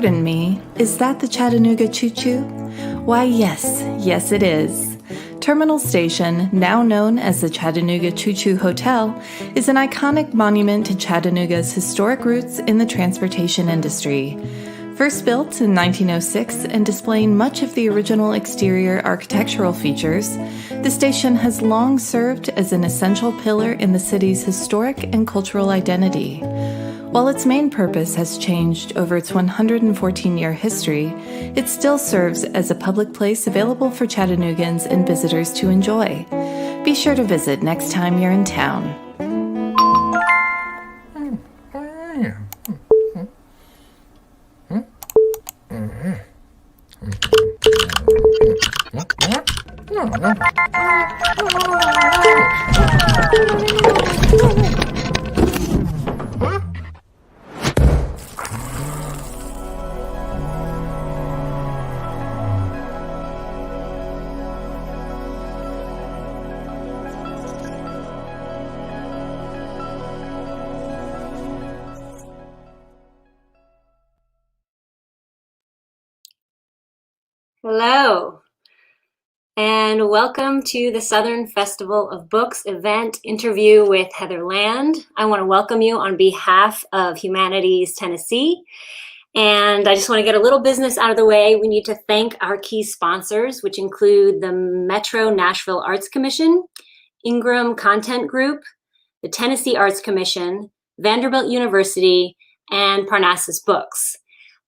Pardon me, is that the Chattanooga Choo-Choo? Why, yes it is. Terminal Station, now known as the Chattanooga Choo-Choo Hotel, is an iconic monument to Chattanooga's historic roots in the transportation industry. First built in 1906 and displaying much of the original exterior architectural features, the station has long served as an essential pillar in the city's historic and cultural identity. While its main purpose has changed over its 114-year history, it still serves as a public place available for Chattanoogans and visitors to enjoy. Be sure to visit next time you're in town. Hello, and welcome to the Southern Festival of Books event interview with Heather Land. I want to welcome you on behalf of Humanities Tennessee. And I just want to get a little business out of the way. We need to thank our key sponsors, which include the Metro Nashville Arts Commission, Ingram Content Group, the Tennessee Arts Commission, Vanderbilt University, and Parnassus Books.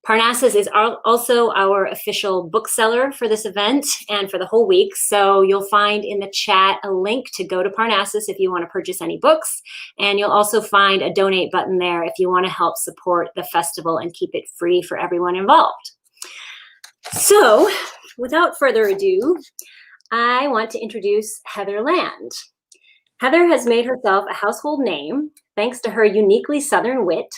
Parnassus is also our official bookseller for this event and for the whole week. So you'll find in the chat a link to go to Parnassus if you want to purchase any books. And you'll also find a donate button there if you want to help support the festival and keep it free for everyone involved. So without further ado, I want to introduce Heather Land. Heather has made herself a household name thanks to her uniquely Southern wit,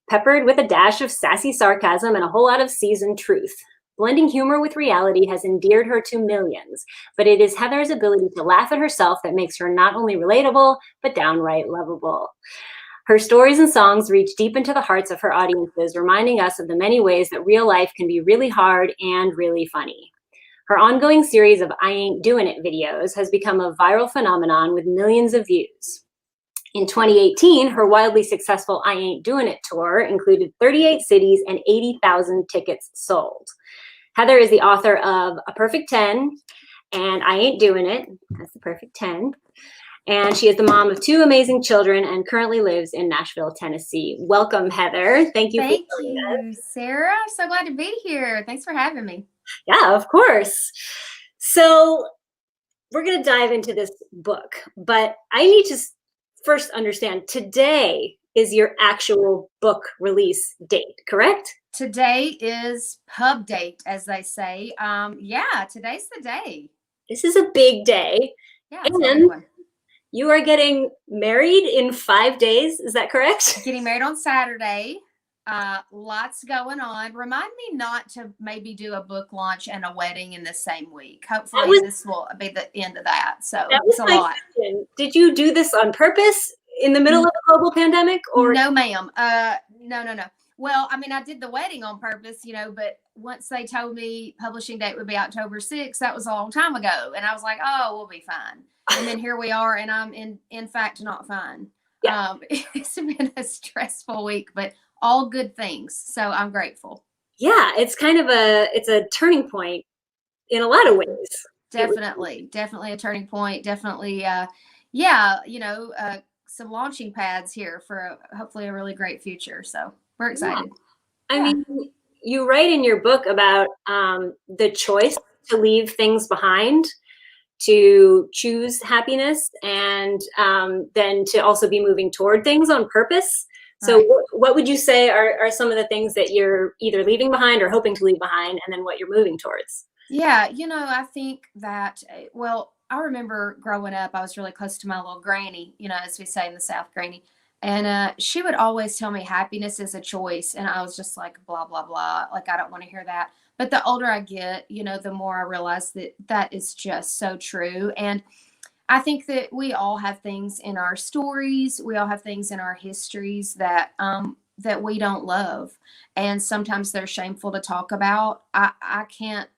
peppered with a dash of sassy sarcasm and a whole lot of seasoned truth. Blending humor with reality has endeared her to millions, but it is Heather's ability to laugh at herself that makes her not only relatable, but downright lovable. Her stories and songs reach deep into the hearts of her audiences, reminding us of the many ways that real life can be really hard and really funny. Her ongoing series of I Ain't Doing It videos has become a viral phenomenon with millions of views. In 2018, her wildly successful I Ain't Doing It tour included 38 cities and 80,000 tickets sold. Heather is the author of A Perfect 10 and I Ain't Doing It. That's the perfect 10. And she is the mom of 2 amazing children and currently lives in Nashville, Tennessee. Welcome, Heather. Thank you. Thank you, Sarah. I'm so glad to be here. Thanks for having me. Yeah, of course. So we're going to dive into this book, but I need to first understand, today is your actual book release date, correct? Today is pub date, as they say. Yeah, today's the day. This is a big day. Yeah, and you are getting married in 5 days, is that correct? Getting married on Saturday. Lots going on. Remind me not to maybe do a book launch and a wedding in the same week. Hopefully this will be the end of that. So it's a lot. Question. Did you do this on purpose in the middle of a global pandemic? Or no, ma'am. No. Well, I mean, I did the wedding on purpose, but once they told me publishing date would be October 6th, that was a long time ago. And I was like, oh, we'll be fine. And then here we are, and I'm in fact not fine. Yeah. It's been a stressful week, but all good things. So I'm grateful. Yeah, it's kind of it's a turning point in a lot of ways. Definitely a turning point. Definitely, some launching pads here for hopefully a really great future. So we're excited. Yeah. I mean, you write in your book about the choice to leave things behind, to choose happiness, and then to also be moving toward things on purpose. So what would you say are some of the things that you're either leaving behind or hoping to leave behind, and then what you're moving towards? Yeah, I think that, I remember growing up, I was really close to my little granny, as we say in the South, granny. And she would always tell me happiness is a choice. And I was just like, blah, blah, blah. Like, I don't want to hear that. But the older I get, the more I realize that is just so true. And I think that we all have things in our stories. We all have things in our histories that that we don't love. And sometimes they're shameful to talk about. I can't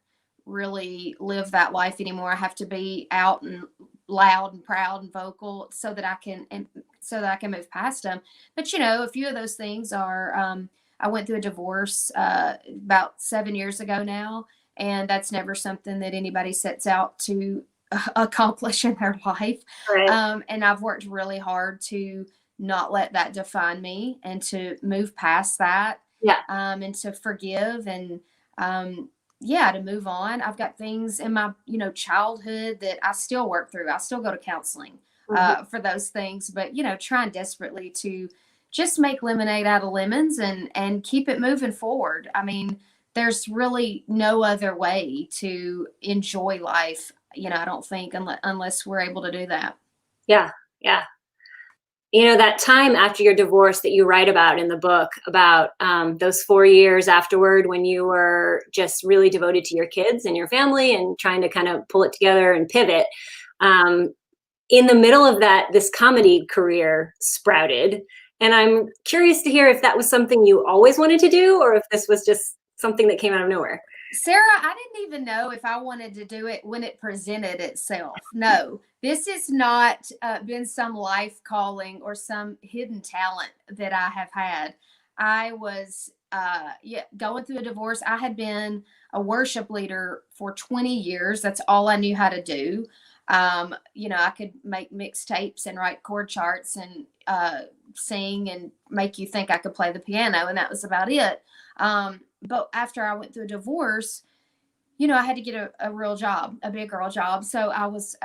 really live that life anymore. I have to be out and loud and proud and vocal so that I can move past them. But a few of those things are I went through a divorce about 7 years ago now, and that's never something that anybody sets out to accomplish in their life. Right. And I've worked really hard to not let that define me and to move past that. Yeah. And to forgive and to move on. I've got things in my childhood that I still work through. I still go to counseling for those things, but trying desperately to just make lemonade out of lemons and keep it moving forward. I mean, there's really no other way to enjoy life, I don't think, unless we're able to do that. Yeah. Yeah. That time after your divorce that you write about in the book, about those 4 years afterward when you were just really devoted to your kids and your family and trying to kind of pull it together and pivot. In the middle of that, this comedy career sprouted. And I'm curious to hear if that was something you always wanted to do, or if this was just something that came out of nowhere. Sarah, I didn't even know if I wanted to do it when it presented itself. No, this has not been some life calling or some hidden talent that I have had. I was going through a divorce. I had been a worship leader for 20 years. That's all I knew how to do. I could make mixtapes and write chord charts and sing and make you think I could play the piano, and that was about it. But after I went through a divorce, I had to get a real job, a big girl job. So I was,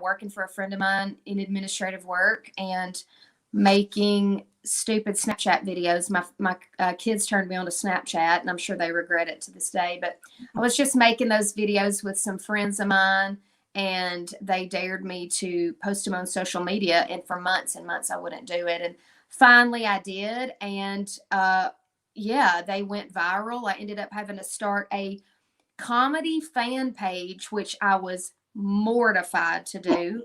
working for a friend of mine in administrative work and making stupid Snapchat videos. My kids turned me on to Snapchat, and I'm sure they regret it to this day. But I was just making those videos with some friends of mine, and they dared me to post them on social media. And for months and months, I wouldn't do it. And finally I did. And, they went viral. I ended up having to start a comedy fan page, which I was mortified to do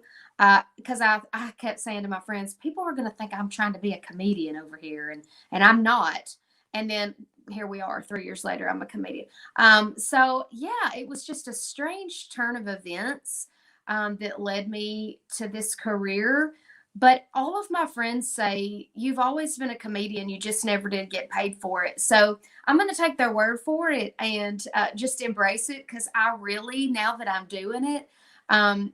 because I kept saying to my friends, people are going to think I'm trying to be a comedian over here, and I'm not. And then here we are 3 years later, I'm a comedian. It was just a strange turn of events that led me to this career. But all of my friends say, you've always been a comedian, you just never did get paid for it. So I'm going to take their word for it and just embrace it, because I really, now that I am doing it, I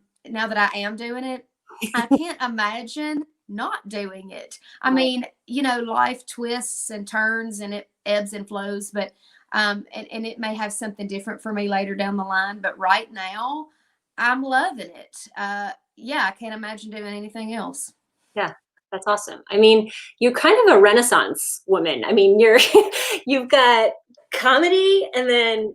can't imagine not doing it. I mean, life twists and turns and it ebbs and flows, but and it may have something different for me later down the line. But right now, I'm loving it. I can't imagine doing anything else. Yeah, that's awesome. I mean, you're kind of a Renaissance woman. I mean, you've got comedy, and then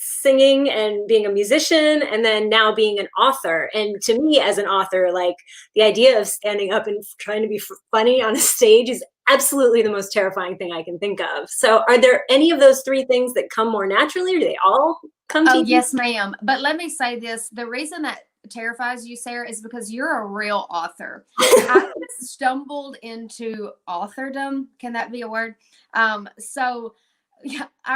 singing and being a musician, and then now being an author. And to me, as an author, like, the idea of standing up and trying to be funny on a stage is absolutely the most terrifying thing I can think of. So are there any of those three things that come more naturally, or do they all come to you? Yes, ma'am. But let me say this. The reason that terrifies you, Sarah, is because you're a real author. I stumbled into authordom. Can that be a word? I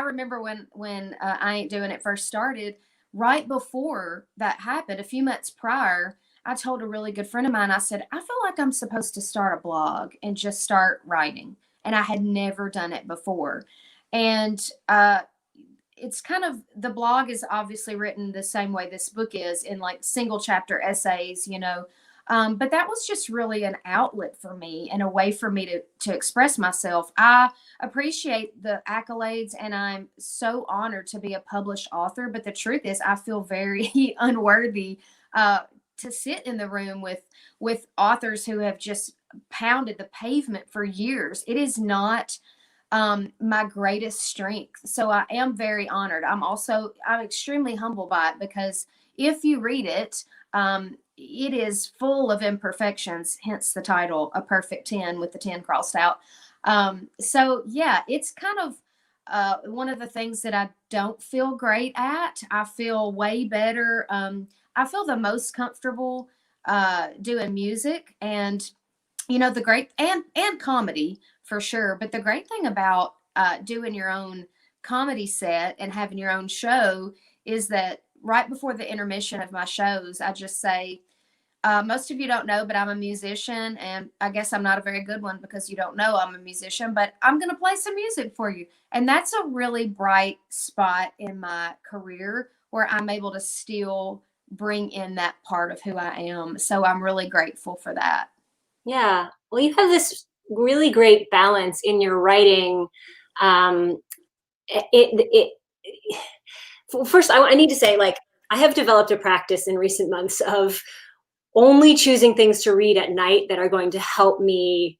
remember when I Ain't Doing It first started, right before that happened, a few months prior, I told a really good friend of mine, I said, I feel like I'm supposed to start a blog and just start writing. And I had never done it before. And it's kind of, the blog is obviously written the same way this book is, in like single chapter essays, but that was just really an outlet for me and a way for me to express myself. I appreciate the accolades, and I'm so honored to be a published author. But the truth is, I feel very unworthy to sit in the room with authors who have just pounded the pavement for years. It is not my greatest strength. So I am very honored. I'm extremely humbled by it, because if you read it, it is full of imperfections, hence the title, A Perfect 10 with the 10 crossed out. It's kind of one of the things that I don't feel great at. I feel way better. I feel the most comfortable doing music and, the great and comedy. for sure. But the great thing about doing your own comedy set and having your own show is that right before the intermission of my shows, I just say, most of you don't know, but I'm a musician, and I guess I'm not a very good one because you don't know I'm a musician, but I'm going to play some music for you. And that's a really bright spot in my career where I'm able to still bring in that part of who I am. So I'm really grateful for that. Yeah. Well, you have this really great balance in your writing. Um, it first, I need to say, like, I have developed a practice in recent months of only choosing things to read at night that are going to help me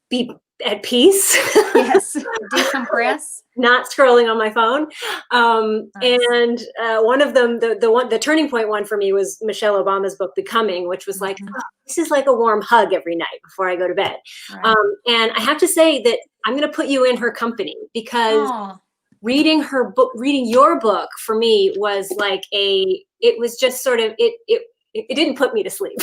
be at peace. Yes, decompress. Not scrolling on my phone. Nice. And one of them, the turning point one for me was Michelle Obama's book, Becoming, which was like, oh, this is like a warm hug every night before I go to bed. Right. And I have to say that I'm going to put you in her company because reading her book, reading your book for me was like it was just sort of, it didn't put me to sleep.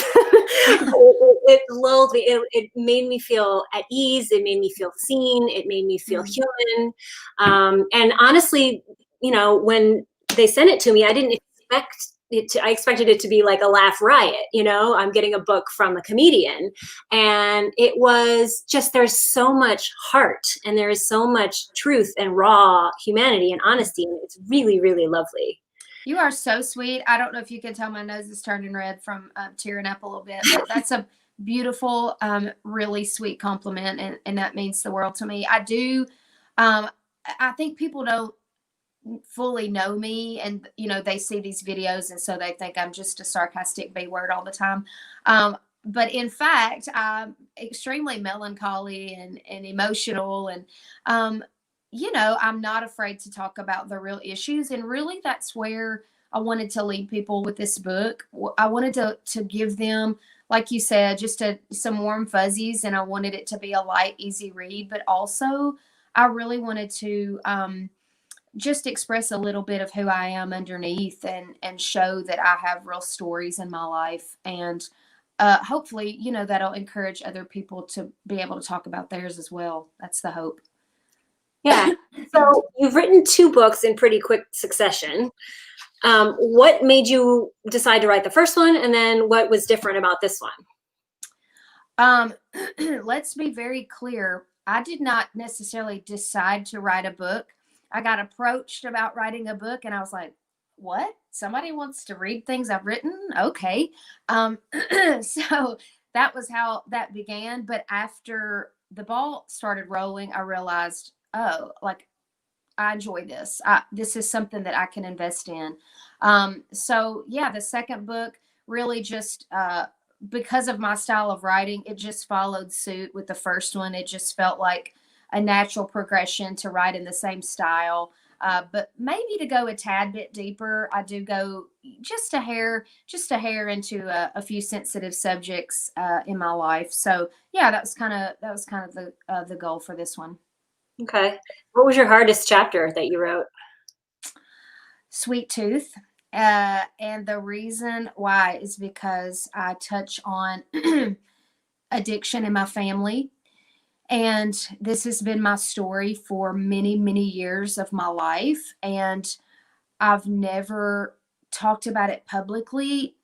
It lulled me. It made me feel at ease. It made me feel seen. It made me feel human. And honestly, when they sent it to me, I didn't expect it to. I expected it to be like a laugh riot. I'm getting a book from a comedian, and it was just, there's so much heart, and there is so much truth and raw humanity and honesty, and it's really, really lovely. You are so sweet. I don't know if you can tell my nose is turning red from tearing up a little bit, but that's a beautiful, really sweet compliment. And that means the world to me. I do. I think people don't fully know me, and, they see these videos and so they think I'm just a sarcastic B word all the time. But in fact, I'm extremely melancholy and emotional, and, I'm not afraid to talk about the real issues. And really, that's where I wanted to lead people with this book. I wanted to give them, like you said, just some warm fuzzies, and I wanted it to be a light, easy read. But also, I really wanted to just express a little bit of who I am underneath, and show that I have real stories in my life. And hopefully, that'll encourage other people to be able to talk about theirs as well. That's the hope. Yeah. So you've written 2 books in pretty quick succession. What made you decide to write the first one, and then what was different about this one? Let's be very clear. I did not necessarily decide to write a book. I got approached about writing a book, and I was like, what? Somebody wants to read things I've written? Okay. So that was how that began. But after the ball started rolling, I realized, oh, like, I enjoy this. This is something that I can invest in. So yeah, the second book really just, because of my style of writing, it just followed suit with the first one. It just felt like a natural progression to write in the same style. But maybe to go a tad bit deeper, I do go just a hair into a few sensitive subjects in my life. So yeah, that was kind of the goal for this one. Okay. What was your hardest chapter that you wrote? Sweet Tooth. And the reason why is because I touch on addiction in my family. And this has been my story for many, many years of my life. And I've never talked about it publicly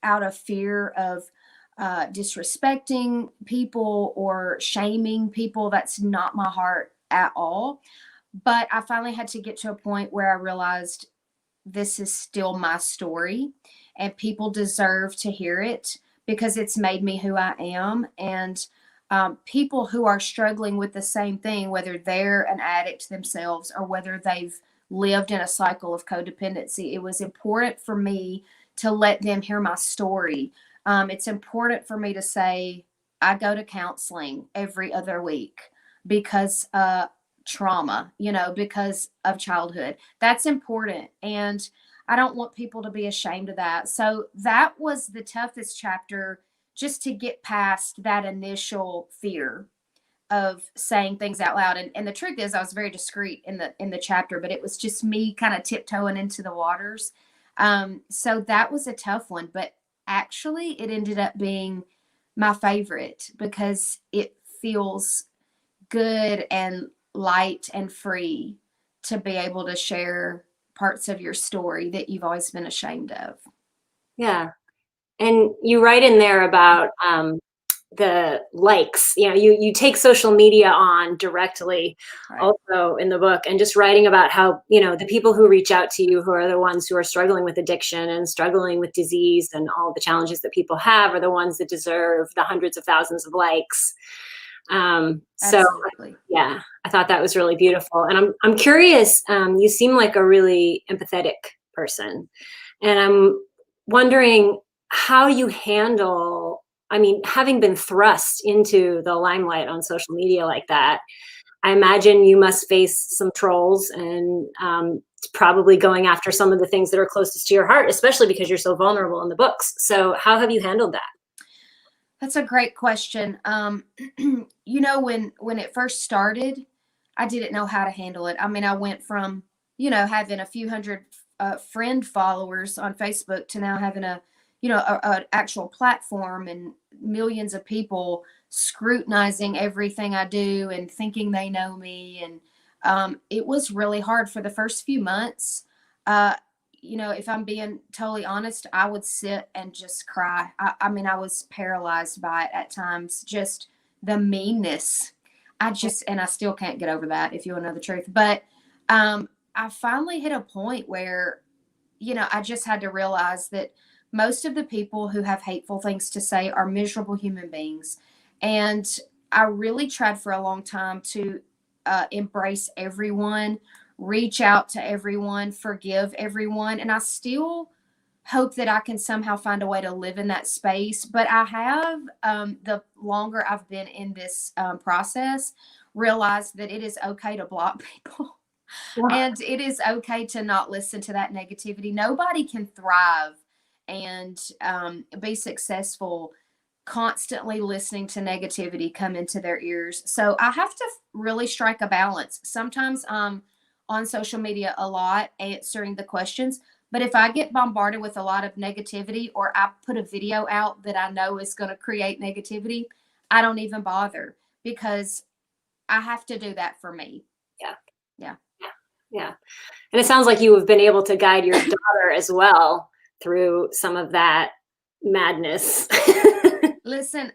out of fear of disrespecting people or shaming people. That's not my heart at all. But I finally had to get to a point where I realized this is still my story, and people deserve to hear it because it's made me who I am. And people who are struggling with the same thing, whether they're an addict themselves or whether they've lived in a cycle of codependency, it was important for me to let them hear my story. It's important for me to say, I go to counseling every other week because trauma, because of childhood. That's important. And I don't want people to be ashamed of that. So that was the toughest chapter, just to get past that initial fear of saying things out loud. And the truth is, I was very discreet in the chapter, but it was just me kind of tiptoeing into the waters. So that was a tough one, but actually it ended up being my favorite because it feels good and light and free to be able to share parts of your story that you've always been ashamed of. Yeah. And you write in there about the likes. You take social media on directly, Right. also in the book, and just writing about how, the people who reach out to you, who are the ones who are struggling with addiction and struggling with disease and all the challenges that people have, are the ones that deserve the hundreds of thousands of likes. So Absolutely. yeah, I thought that was really beautiful. And I'm curious, you seem like a really empathetic person. And I'm wondering how you handle, having been thrust into the limelight on social media like that. I imagine you must face some trolls and probably going after some of the things that are closest to your heart, especially because you're so vulnerable in the books. So how have you handled that? That's a great question. When it first started, I didn't know how to handle it. I went from, having a few hundred friend followers on Facebook to now having an actual platform and millions of people scrutinizing everything I do and thinking they know me. And it was really hard for the first few months. If I'm being totally honest, I would sit and just cry. I was paralyzed by it at times, just the meanness. And I still can't get over that, if you want to know the truth. But I finally hit a point where, I just had to realize that most of the people who have hateful things to say are miserable human beings. And I really tried for a long time to embrace everyone, reach out to everyone, forgive everyone. And I still hope that I can somehow find a way to live in that space. But I have, the longer I've been in this process, realized that it is okay to block people. Yeah. And it is okay to not listen to that negativity. Nobody can thrive and be successful constantly listening to negativity come into their ears. So I have to really strike a balance. Sometimes I'm on social media a lot answering the questions, but if I get bombarded with a lot of negativity or I put a video out that I know is going to create negativity, I don't even bother because I have to do that for me. Yeah. Yeah. Yeah. And it sounds like you have been able to guide your daughter as well through some of that madness. Listen,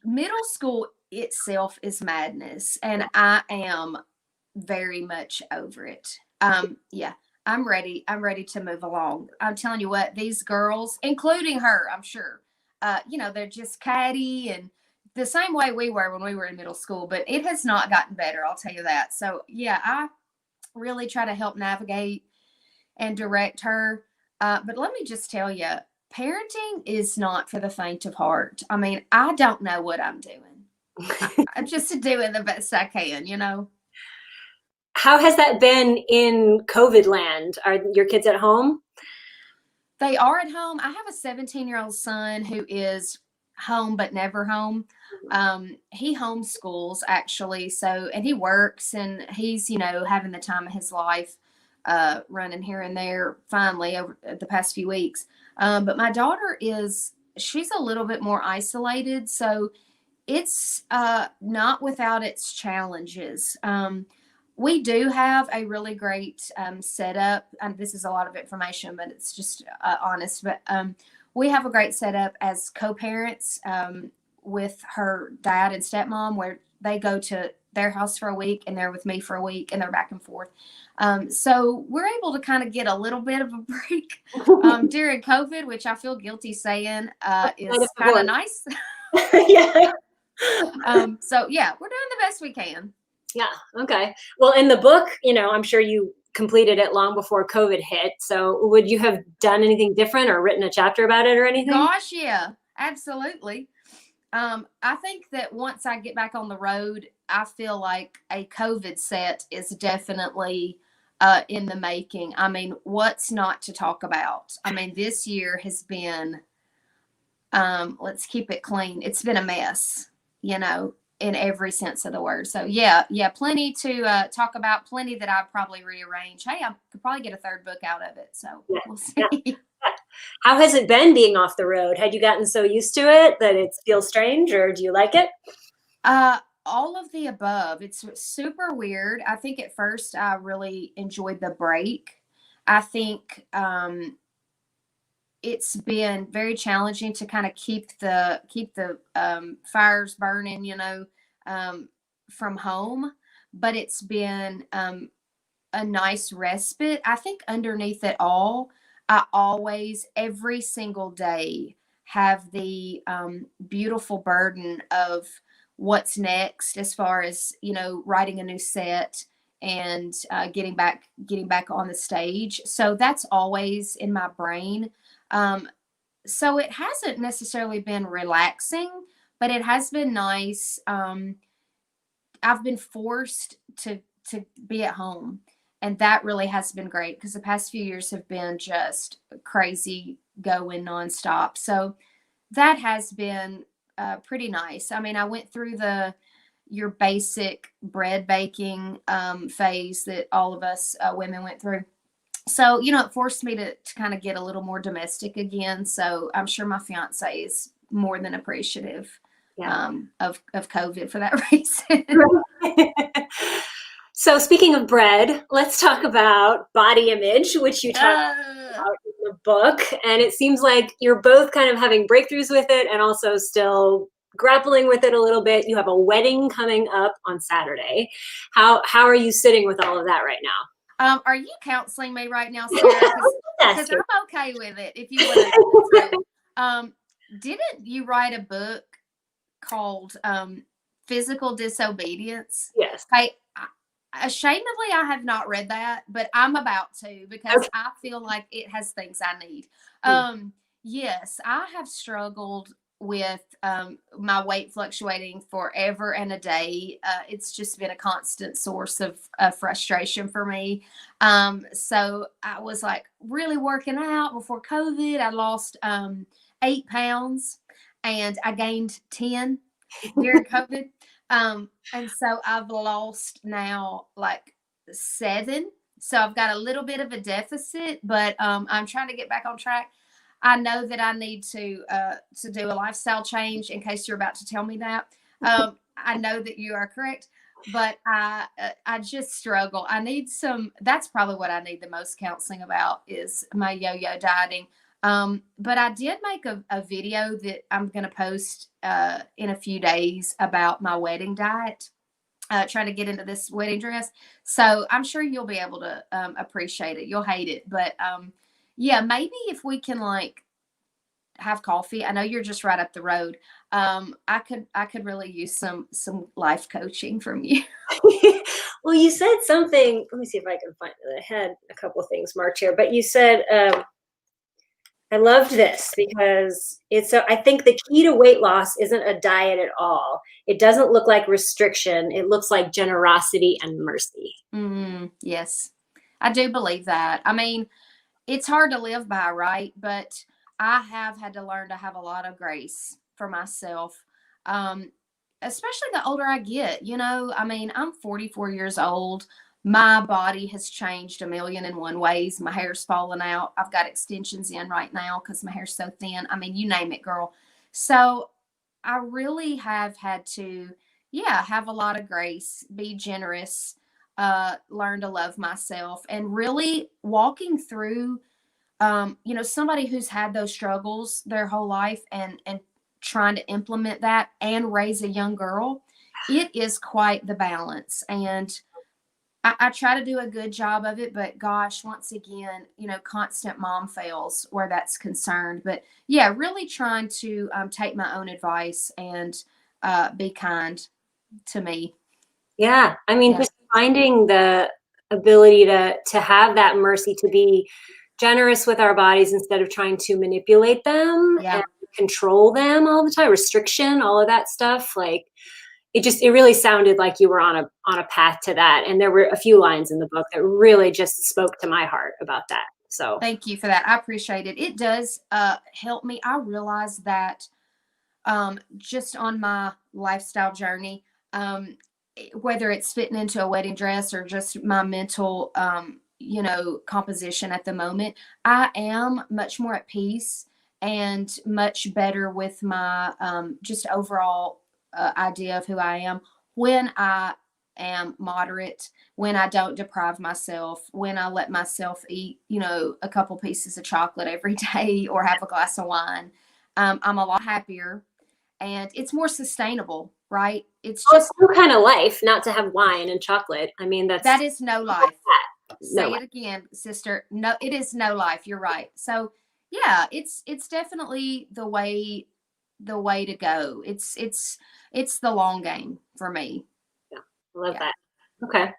middle school itself is madness, and I am very much over it. Yeah, I'm ready. I'm ready to move along. I'm telling you what, these girls, including her, I'm sure, they're just catty and the same way we were when we were in middle school, but it has not gotten better. I'll tell you that. So yeah, I really try to help navigate and direct her. But let me just tell you, parenting is not for the faint of heart. I don't know what I'm doing. I'm just doing the best I can. How has that been in COVID land? Are your kids at home? They are at home. I have a 17-year-old son who is home but never home. He homeschools actually, and he works and he's, having the time of his life, running here and there finally over the past few weeks. But my daughter she's a little bit more isolated, so it's not without its challenges. We do have a really great setup, and this is a lot of information, but it's just honest. But we have a great setup as co-parents with her dad and stepmom, where they go to their house for a week and they're with me for a week and they're back and forth. So we're able to kind of get a little bit of a break during COVID, which I feel guilty saying is kind of nice. Yeah. So yeah, we're doing the best we can. Yeah. Okay. Well, in the book, I'm sure you completed it long before COVID hit. So would you have done anything different or written a chapter about it or anything? Gosh, yeah, absolutely. I think that once I get back on the road, I feel like a COVID set is definitely in the making. What's not to talk about? This year has been, let's keep it clean. It's been a mess, in every sense of the word. So yeah, plenty to talk about, plenty that I've probably rearranged. Hey, I could probably get a third book out of it. So yeah, we'll see. Yeah. How has it been being off the road? Had you gotten so used to it that it feels strange, or do you like it? all of the above. It's super weird. I think at first I really enjoyed the break. I think it's been very challenging to kind of keep the fires burning, um, from home. But it's been a nice respite. I think underneath it all, I always, every single day, have the beautiful burden of what's next as far as, writing a new set and getting back on the stage. So that's always in my brain. Um, so it hasn't necessarily been relaxing, but it has been nice. I've been forced to be at home, and that really has been great because the past few years have been just crazy going nonstop. So that has been pretty nice. I mean, I went through your basic bread baking phase that all of us women went through. So, it forced me to kind of get a little more domestic again. So I'm sure my fiance is more than appreciative of COVID for that reason. So speaking of bread, let's talk about body image, which you talk about in the book. And it seems like you're both kind of having breakthroughs with it and also still grappling with it a little bit. You have a wedding coming up on Saturday. How are you sitting with all of that right now? Are you counseling me right now, Sarah? Because I'm okay with it. If you want to, didn't you write a book called Physical Disobedience? Yes. Ashamedly, I have not read that, but I'm about to because I feel like it has things I need. Yes, I have struggled with my weight fluctuating forever and a day. It's just been a constant source of frustration for me. So I was like really working out before COVID. I lost 8 pounds and I gained 10 during COVID. And so I've lost now like 7. So I've got a little bit of a deficit, but I'm trying to get back on track. I know that I need to do a lifestyle change in case you're about to tell me that. I know that you are correct, but I just struggle. I need that's probably what I need the most counseling about is my yo-yo dieting. But I did make a video that I'm going to post in a few days about my wedding diet, trying to get into this wedding dress. So I'm sure you'll be able to appreciate it. You'll hate it. But yeah, maybe if we can like have coffee. I know you're just right up the road. I could really use some life coaching from you. Well, you said something. Let me see if I can find it. I had a couple of things marked here, but you said, I loved this because I think the key to weight loss isn't a diet at all. It doesn't look like restriction. It looks like generosity and mercy. Yes, I do believe that. I mean, it's hard to live by, right? But I have had to learn to have a lot of grace for myself, especially the older I get. I mean, I'm 44 years old. My body has changed 1,000,001 ways. My hair's falling out. I've got extensions in right now because my hair's so thin. I mean, you name it, girl. So I really have had to, have a lot of grace, be generous, learn to love myself, and really walking through, somebody who's had those struggles their whole life and trying to implement that and raise a young girl. It is quite the balance. And I try to do a good job of it, but gosh, once again, constant mom fails where that's concerned. But yeah, really trying to take my own advice and be kind to me. Yeah. I mean, just finding the ability to have that mercy, to be generous with our bodies instead of trying to manipulate them and control them all the time, restriction, all of that stuff. Like, it really sounded like you were on a path to that. And there were a few lines in the book that really just spoke to my heart about that. So thank you for that. I appreciate it. It does help me. I realize that just on my lifestyle journey, whether it's fitting into a wedding dress or just my mental, composition at the moment, I am much more at peace and much better with my just overall idea of who I am when I am moderate, when I don't deprive myself, when I let myself eat, a couple pieces of chocolate every day or have a glass of wine, I'm a lot happier and it's more sustainable, right? It's Well, it's just, some kind of life not to have wine and chocolate. I mean, that that's is no life. no Say way. it again, sister. No, it is no life. You're right. So yeah, it's definitely the way to go. It's the long game for me. Yeah, I love Yeah. that. Okay.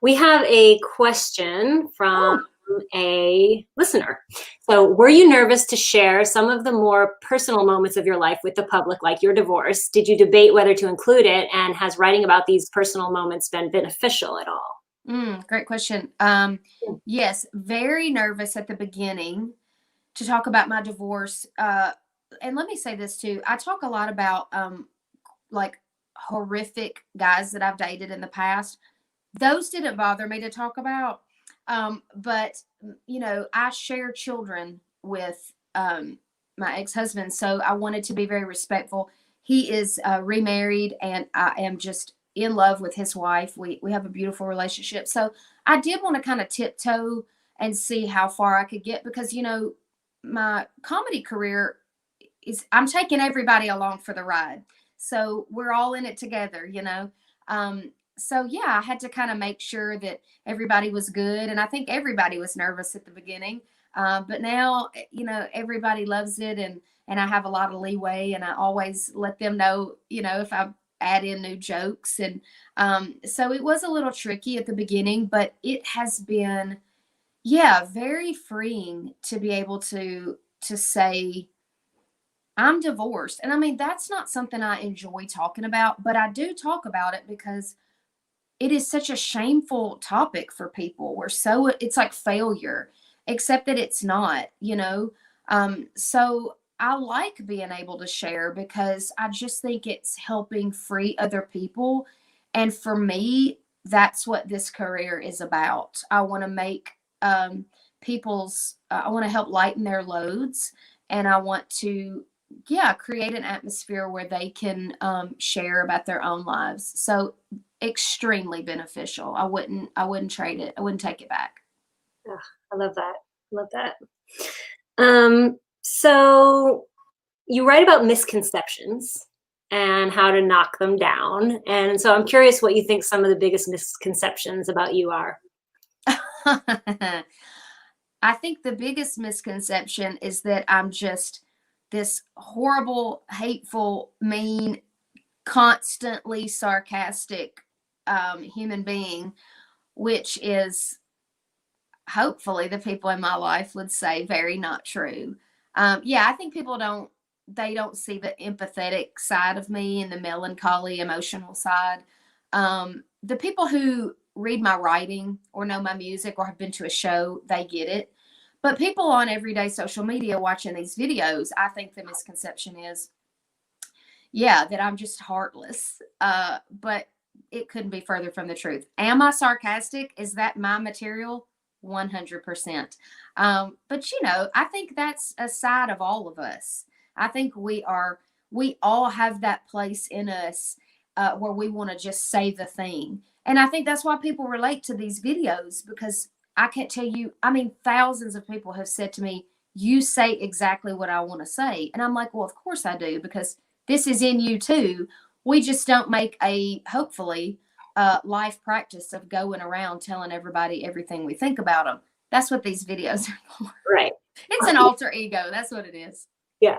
We have a question from Oh, a listener. So, were you nervous to share some of the more personal moments of your life with the public, like your divorce? Did you debate whether to include it? And has writing about these personal moments been beneficial at all? great question. Yes, very nervous at the beginning to talk about my divorce. And let me say this too. I talk a lot about like horrific guys that I've dated in the past. Those didn't bother me to talk about. But I share children with my ex-husband, so I wanted to be very respectful. He is remarried, and I am just in love with his wife. We have a beautiful relationship. So I did want to kind of tiptoe and see how far I could get because my comedy career is I'm taking everybody along for the ride. So we're all in it together. So yeah, I had to kind of make sure that everybody was good, and I think everybody was nervous at the beginning. But now, everybody loves it, and I have a lot of leeway, and I always let them know, if I add in new jokes, and so it was a little tricky at the beginning, but it has been, yeah, very freeing to be able to say I'm divorced. And I mean, that's not something I enjoy talking about, but I do talk about it because it is such a shameful topic for people. It's like failure, except that it's not. So I like being able to share because I just think it's helping free other people. And for me, that's what this career is about. I want to make I want to help lighten their loads, and I want to, yeah, create an atmosphere where they can share about their own lives. So extremely beneficial. I wouldn't trade it. I wouldn't take it back. Ugh, I love that. Love that. So you write about misconceptions and how to knock them down. And so I'm curious what you think some of the biggest misconceptions about you are. I think the biggest misconception is that I'm just this horrible, hateful, mean, constantly sarcastic human being, which is hopefully the people in my life would say very not true. Yeah, I think they don't see the empathetic side of me and the melancholy, emotional side. The people who read my writing or know my music or have been to a show, they get it. But people on everyday social media watching these videos, I think the misconception is, yeah, that I'm just heartless. But it couldn't be further from the truth. Am I sarcastic? Is that my material? 100%. But I think that's a side of all of us. I think we all have that place in us where we want to just say the thing. And I think that's why people relate to these videos because I can't tell you, I mean, thousands of people have said to me, you say exactly what I want to say. And I'm like, well, of course I do, because this is in you too. We just don't make hopefully, life practice of going around telling everybody everything we think about them. That's what these videos are for. Right. It's an alter ego. That's what it is. Yeah.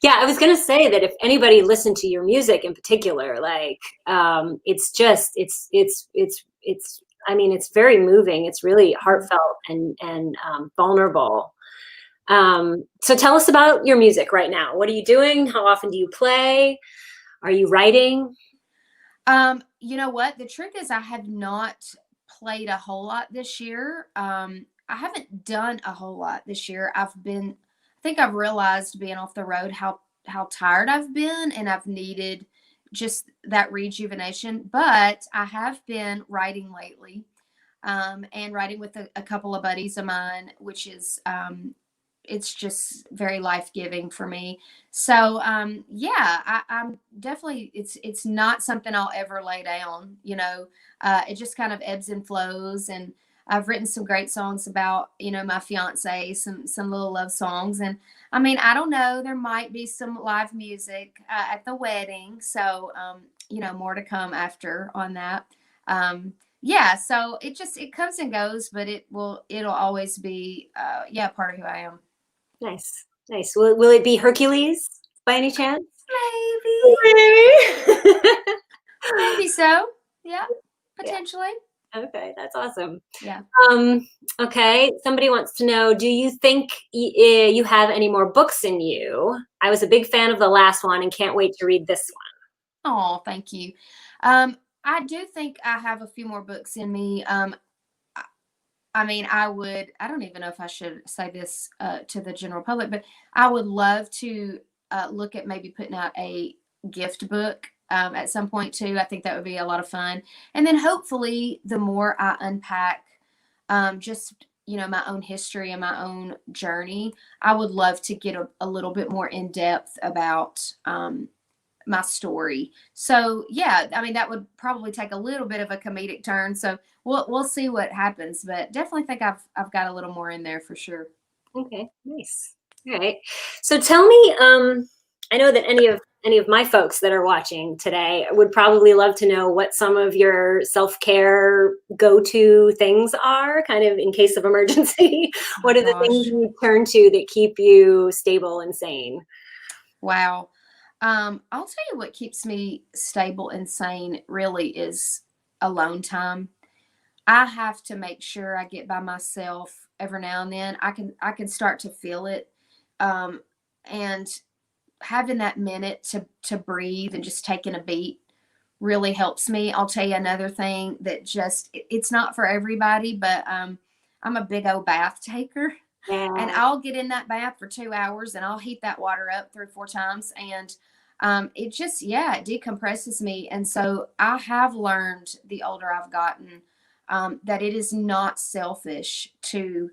Yeah, I was gonna say that if anybody listened to your music in particular, like it's just it's I mean it's very moving. It's really heartfelt and vulnerable. So tell us about your music right now. What are you doing? How often do you play? Are you writing? You know what? The truth is I have not played a whole lot this year. I haven't done a whole lot this year. I think I've realized being off the road how tired I've been, and I've needed just that rejuvenation. But I have been writing lately, and writing with a couple of buddies of mine, which is it's just very life-giving for me. So yeah, I'm definitely, it's not something I'll ever lay down, you know. It just kind of ebbs and flows. And I've written some great songs about, you know, my fiance, some little love songs. And I mean, I don't know, there might be some live music at the wedding. So you know, more to come after on that. Yeah, so it comes and goes, but it'll always be yeah, part of who I am. Nice. Nice. Will it be Hercules by any chance? Maybe. Maybe. Maybe so. Yeah, Yeah. potentially. Okay, that's awesome. Yeah. Okay, somebody wants to know, do you think you have any more books in you? I was a big fan of the last one and can't wait to read this Oh, thank you. I do think I have a few more books in me. I, I mean, I don't even know if I should say this to the general public, but I would love to look at maybe putting out a gift book at some point too. I think that would be a lot of fun. And then hopefully, the more I unpack just, you know, my own history and my own journey, I would love to get a little bit more in depth about my story. So yeah, I mean, that would probably take a little bit of a comedic turn. So we'll see what happens, but definitely think I've got a little more in there for sure. one. Okay, nice. All right. So tell me, I know that any of my folks that are watching today would probably love to know what some of your self-care go-to things are, kind of in case of emergency. What Oh are the things gosh. you turn to that keep you stable and sane? Wow. I'll tell you what keeps me stable and sane really is alone time. I have to make sure I get by myself every now and then. I can start to feel it. Um, and having that minute to breathe and just taking a beat really helps me. I'll tell you another thing that just it's not for everybody, but I'm a big old bath taker. And Yeah. I'll get in that bath for 2 hours and I'll heat that water up 3 or 4 times. And it just, yeah, it decompresses me. And so I have learned the older I've gotten that it is not selfish to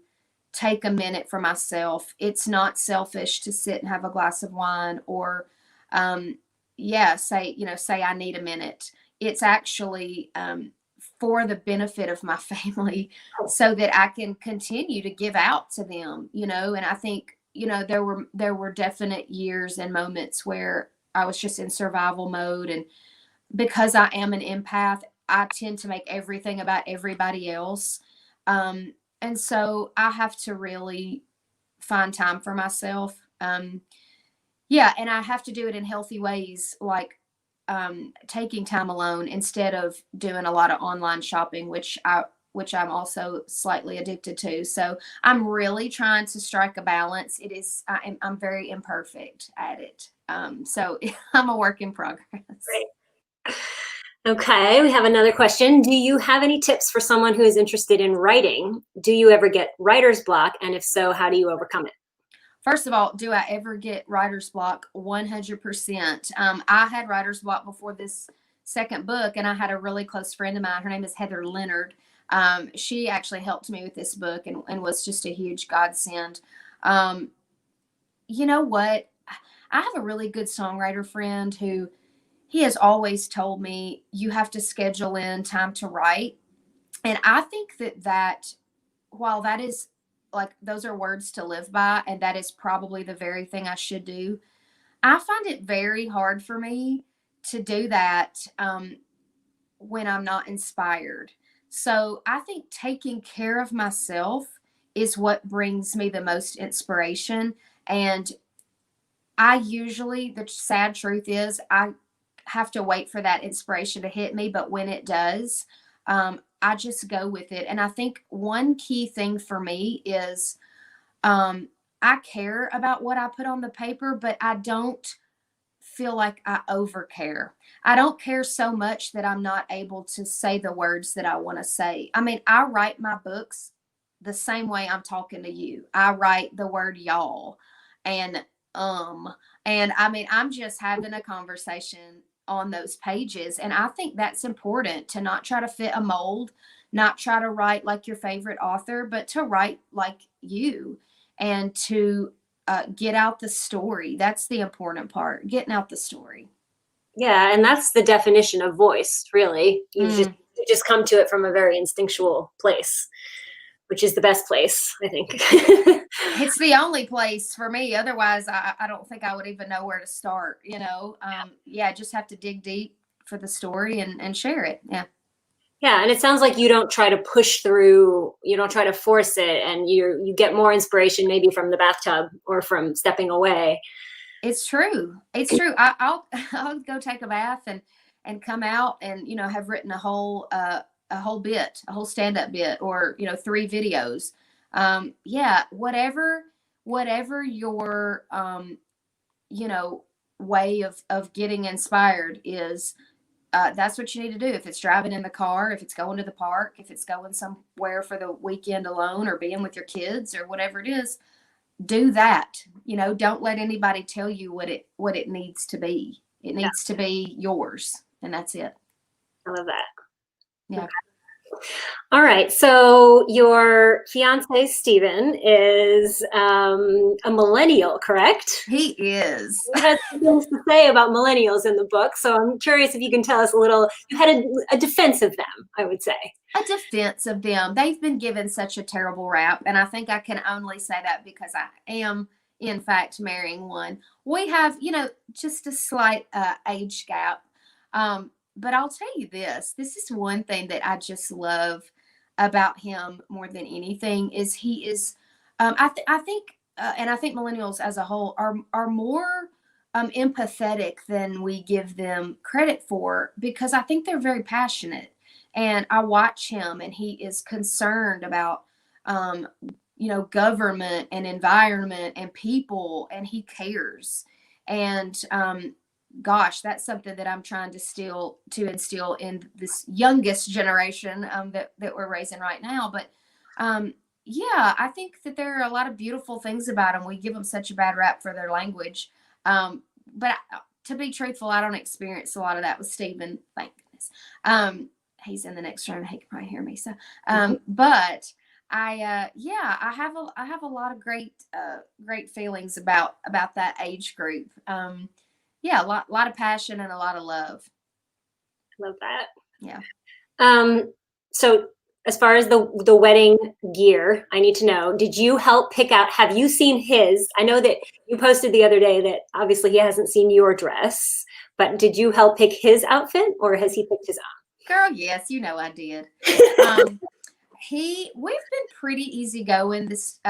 take a minute for myself. It's not selfish to sit and have a glass of wine or, yeah, say I need a minute. It's actually for the benefit of my family so that I can continue to give out to them, you know. And I think, you know, there were definite years and moments where I was just in survival mode. And because I am an empath, I tend to make everything about everybody else. And so I have to really find time for myself. Yeah, and I have to do it in healthy ways, like taking time alone instead of doing a lot of online shopping, which I'm also slightly addicted to. So I'm really trying to strike a balance. I'm very imperfect at it. So I'm a work in progress. Great. Okay, we have another question. Do you have any tips for someone who is interested in writing? Do you ever get writer's block? And if so, how do you overcome it? First of all, do I ever get writer's block? 100%. I had writer's block before this second book, and I had a really close friend of mine. Her name is Heather Leonard. She actually helped me with this book and was just a huge godsend. Um, you know what? I have a really good songwriter friend who he has always told me you have to schedule in time to write. And I think that while that is like those are words to live by, and that is probably the very thing I should do, I find it very hard for me to do that when I'm not inspired. So I think taking care of myself is what brings me the most inspiration. And the sad truth is, I have to wait for that inspiration to hit me. But when it does, I just go with it. And I think one key thing for me is I care about what I put on the paper, but I don't feel like I over care. I don't care so much that I'm not able to say the words that I want to say. I mean, I write my books the same way I'm talking to you. I write the word y'all and um and I mean, I'm just having a conversation on those pages. And I think that's important to not try to fit a mold, not try to write like your favorite author, but to write like you. and to get out the story. That's the important part, getting out the story. Yeah, and that's the definition of voice, really. You just come to it from a very instinctual place, which is the best place, I think. It's the only place for me. Otherwise, I don't think I would even know where to start, you know. Yeah, just have to dig deep for the story and share it. Yeah. Yeah, and it sounds like you don't try to push through, you don't try to force it, and you get more inspiration maybe from the bathtub or from stepping away. It's true. It's true. I'll go take a bath and come out and, you know, have written a whole bit, a whole stand-up bit, or, you know, 3 videos. Yeah, whatever your you know, way of getting inspired is, that's what you need to do. If it's driving in the car, if it's going to the park, if it's going somewhere for the weekend alone or being with your kids or whatever it is, do that. You know, don't let anybody tell you what it needs to be. It needs to be yours, and that's it. I love that. Yeah. All right. So your fiance, Steven, is a millennial, correct? He is. He has some things to say about millennials in the book. So I'm curious if you can tell us a little. You had a defense of them, I would say. A defense of them. They've been given such a terrible rap. And I think I can only say that because I am, in fact, marrying one. We have, you know, just a slight age gap. But I'll tell you this is one thing that I just love about him more than anything is he is, I think, and I think millennials as a whole are more empathetic than we give them credit for, because I think they're very passionate. And I watch him and he is concerned about, you know, government and environment and people, and he cares. And, gosh, that's something that I'm trying to instill in this youngest generation that we're raising right now. But yeah, I think that there are a lot of beautiful things about them. We give them such a bad rap for their language. But to be truthful, I don't experience a lot of that with Stephen, thank goodness. He's in the next room. He can probably hear me. So, but yeah, I have a lot of great feelings about that age group. Yeah, a lot of passion and a lot of love. Love that. Yeah. So as far as the wedding gear, I need to know, did you help pick out, have you seen his? I know that you posted the other day that obviously he hasn't seen your dress, but did you help pick his outfit or has he picked his own? Girl, yes, you know I did. We've been pretty easygoing this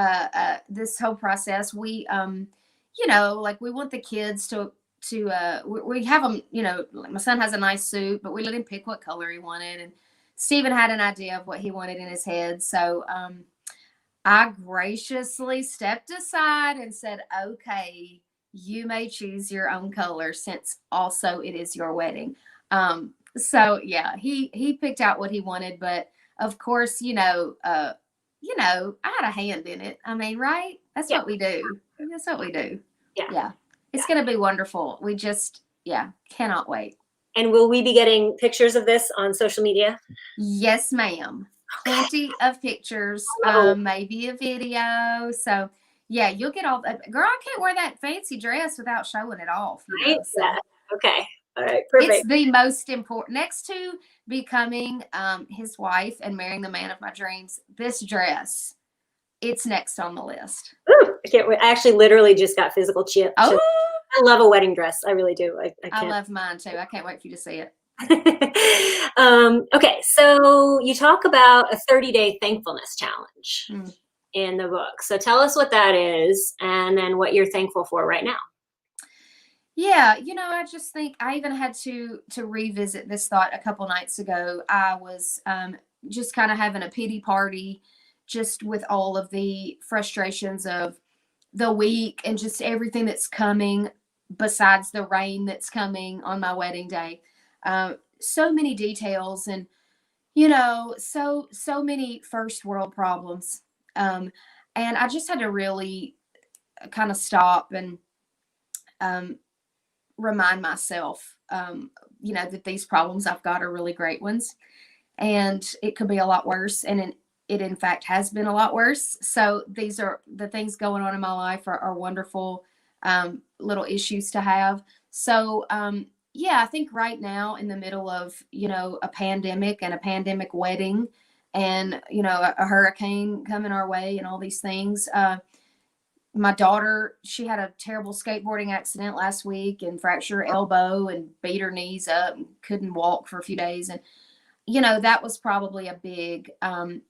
whole process. We you know, like we want the kids to we have them, you know, my son has a nice suit, but we let him pick what color he wanted, and Stephen had an idea of what he wanted in his head. So I graciously stepped aside and said, okay, you may choose your own color since also it is your wedding. So yeah, he picked out what he wanted, but of course, you know, I had a hand in it. I mean, right? That's what we do. That's what we do. Yeah. It's going to be wonderful. We just, cannot wait. And will we be getting pictures of this on social media? Yes, ma'am. Plenty of pictures, maybe a video. So yeah, you'll get all that. Girl, I can't wear that fancy dress without showing it off. You know, so. Yeah. Okay. All right. Perfect. It's the most important. Next to becoming his wife and marrying the man of my dreams, this dress, it's next on the list. Ooh, I can't wait. I actually literally just got physical chips. Oh, I love a wedding dress. I really do. I love mine too. I can't wait for you to see it. Okay, so you talk about a 30-day thankfulness challenge in the book. So tell us what that is and then what you're thankful for right now. Yeah, you know, I just think I even had to revisit this thought a couple nights ago. I was just kind of having a pity party just with all of the frustrations of the week and just everything that's coming besides the rain that's coming on my wedding day. So many details and, you know, so many first world problems. And I just had to really kind of stop and remind myself, that these problems I've got are really great ones. And it could be a lot worse. And it in fact has been a lot worse. So these are the things going on in my life are wonderful little issues to have. So yeah, I think right now in the middle of, a pandemic and a pandemic wedding and, a hurricane coming our way and all these things, my daughter, she had a terrible skateboarding accident last week and fractured her elbow and beat her knees up and couldn't walk for a few days. And, that was probably a big, a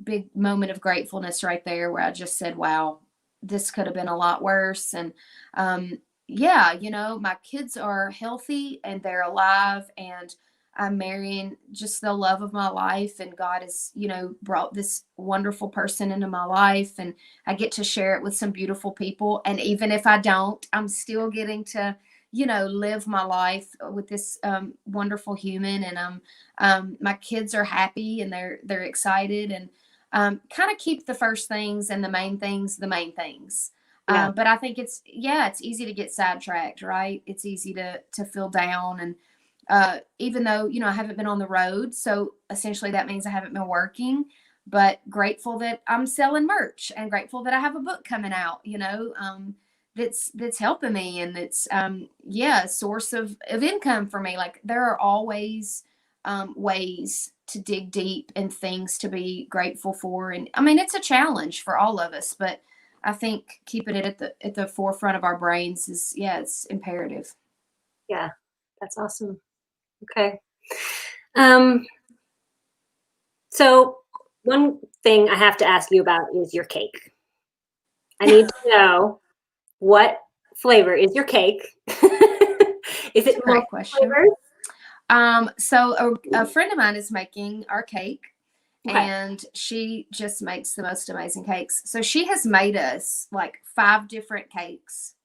big moment of gratefulness right there where I just said, wow, this could have been a lot worse. And, my kids are healthy and they're alive and I'm marrying just the love of my life. And God has, brought this wonderful person into my life and I get to share it with some beautiful people. And even if I don't, I'm still getting to, live my life with this wonderful human. And my kids are happy and they're excited and kind of keep the first things and the main things, the main things. Yeah. But I think it's easy to get sidetracked, right? It's easy to feel down. And even though, I haven't been on the road, so essentially that means I haven't been working, but grateful that I'm selling merch and grateful that I have a book coming out, that's helping me. And that's, a source of income for me. Like there are always ways to dig deep and things to be grateful for. And I mean, it's a challenge for all of us, but I think keeping it at the forefront of our brains is, it's imperative. Yeah, that's awesome. Okay. So one thing I have to ask you about is your cake. I need to know what flavor is your cake? Is it Great question. flavors? So a friend of mine is making our cake. Okay. And she just makes the most amazing cakes. So she has made us like 5 different cakes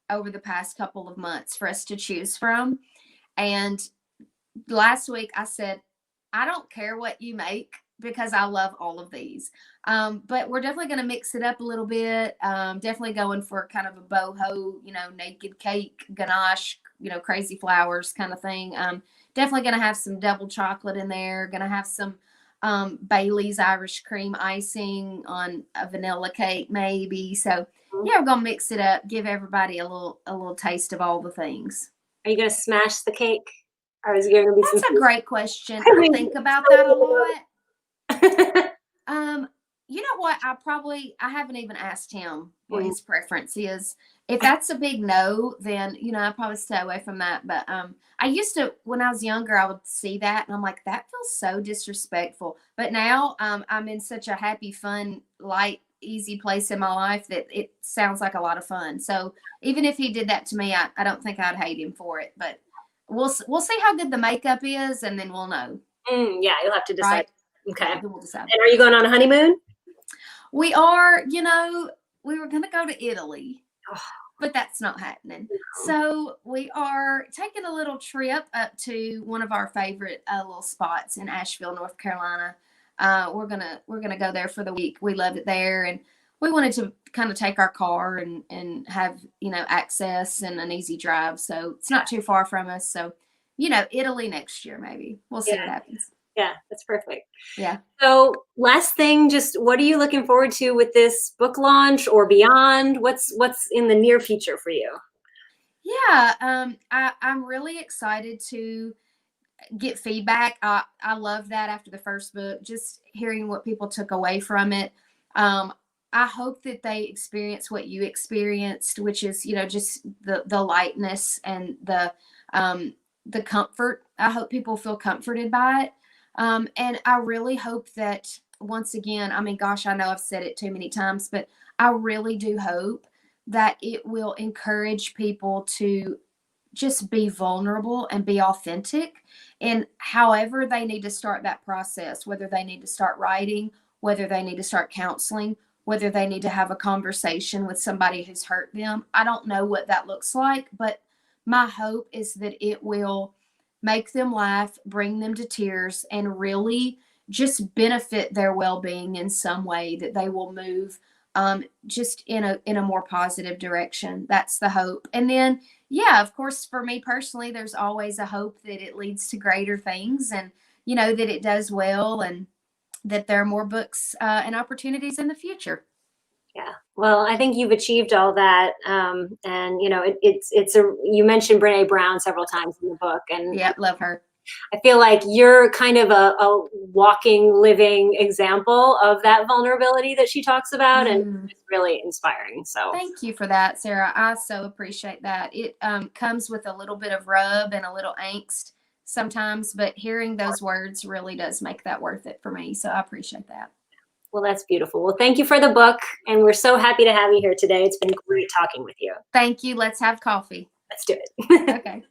over the past couple of months for us to choose from. And last week I said, I don't care what you make because I love all of these. But we're definitely going to mix it up a little bit. Definitely going for kind of a boho, naked cake, ganache, crazy flowers kind of thing. Definitely going to have some double chocolate in there. Going to have some Bailey's Irish cream icing on a vanilla cake maybe. So we're gonna mix it up, give everybody a little taste of all the things. Are you gonna smash the cake? Or is there gonna be That's a great question. I think about that a lot. You know what? I haven't even asked him what his preference is. If that's a big no, then, I'd probably stay away from that. But I used to, when I was younger, I would see that and I'm like, that feels so disrespectful. But now I'm in such a happy, fun, light, easy place in my life that it sounds like a lot of fun. So even if he did that to me, I don't think I'd hate him for it. But we'll see how good the makeup is and then we'll know. Yeah, you'll have to decide. Right? Okay. Yeah, we'll decide. And are you going on a honeymoon? We are, we were going to go to Italy, but that's not happening. So we are taking a little trip up to one of our favorite little spots in Asheville, North Carolina. We're gonna go there for the week. We love it there, and we wanted to kind of take our car and have access and an easy drive. So it's not too far from us. So Italy next year maybe. We'll see what happens. Yeah, that's perfect. Yeah. So last thing, just what are you looking forward to with this book launch or beyond? What's in the near future for you? Yeah, I'm really excited to get feedback. I love that after the first book, just hearing what people took away from it. I hope that they experience what you experienced, which is, just the lightness and the comfort. I hope people feel comforted by it. And I really hope that once again, I mean, gosh, I know I've said it too many times, but I really do hope that it will encourage people to just be vulnerable and be authentic and however they need to start that process, whether they need to start writing, whether they need to start counseling, whether they need to have a conversation with somebody who's hurt them. I don't know what that looks like, but my hope is that it will make them laugh, bring them to tears, and really just benefit their well-being in some way, that they will move just in a more positive direction. That's the hope. And then, yeah, of course, for me personally, there's always a hope that it leads to greater things and, that it does well. And that there are more books and opportunities in the future. Yeah. Well, I think you've achieved all that. And you know, you mentioned Brene Brown several times in the book, and Yep, love her. I feel like you're kind of a walking, living example of that vulnerability that she talks about, and it's really inspiring. So thank you for that, Sarah. I so appreciate that. It comes with a little bit of rub and a little angst sometimes, but hearing those words really does make that worth it for me. So I appreciate that. well, that's beautiful. Well, thank you for the book, and we're so happy to have you here today. It's been great talking with you. Thank you. Let's have coffee. Let's do it. Okay.